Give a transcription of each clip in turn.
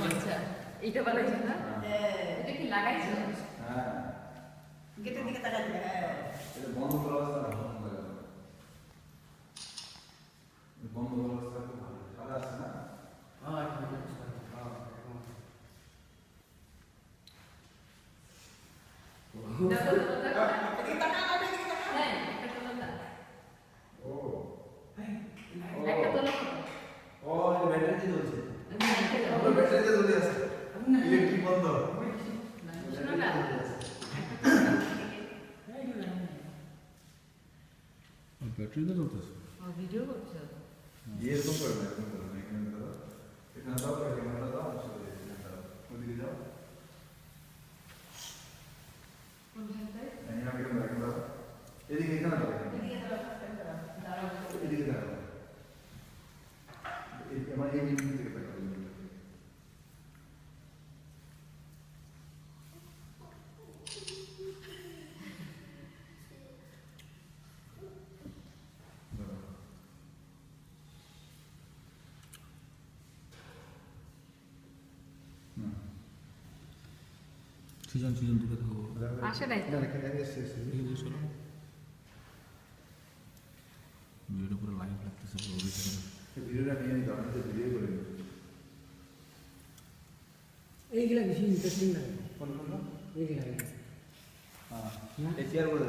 আচ্ছা এটা বানাইছো না? এটা কি লাগাইছো? হ্যাঁ গেটের দিকে তাকাচ্ছি। হ্যাঁ এটা বন্ধ করা অবস্থা বন্ধ করে দাও। বন্ধ করা অবস্থা খুব ভালো সাদা আছে না? হ্যাঁ ঠিক আছে দেখো দেখো এদিকে তাকা, এদিকে তাকা। হ্যাঁ একটা তোলো না ও একটা তোলো ও এটা ব্যাটারি দিয়ে চলছে। না একটা আমার তোলো ব্যাটারি দিয়ে চলে আছে। ইলেকট্রিক বন্ধ। শোনো না ব্যাটারি তো চলতেছে। ভিডিও করছো এরকম করে না এরকম করে না এখানে দাও এখানে দাও ক্যামেরা দাও এখানে দাও ওদিকে যাও কোন জায়গায় এখানে ক্যামেরা দাও এদিকে এখানে দাও এদিকে দাঁড়াও। এদিকে দাও এই আমার এই দিকে থেকে দাও সিজন সিজন দূরে থাকো। আসে নাই তো। এদিকে চলো। ভিডিওটা পুরো লাইভ লাগতেছে পুরো অভিষেকের। ভিডিওটা নিয়ে নিতে আমি তো ভিডিও করে নিই এইগুলা বেশি ইন্টারেস্টিং লাগে কোন কোন এইগুলা হ্যাঁ এই চেয়ারগুলো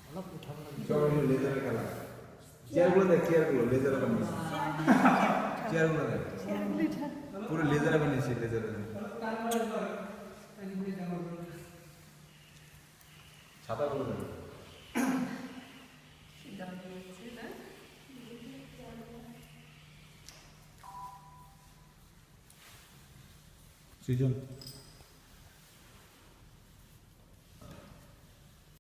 অলপ উঠাবো লাগে সব হলো লেজারের খেলা চেয়ারগুলো লেজারে বানিয়েছে চেয়ারগুলো দেখ পুরো লেজারে বানিয়েছে লেজারে ছাতাগুলো দেখ সিজন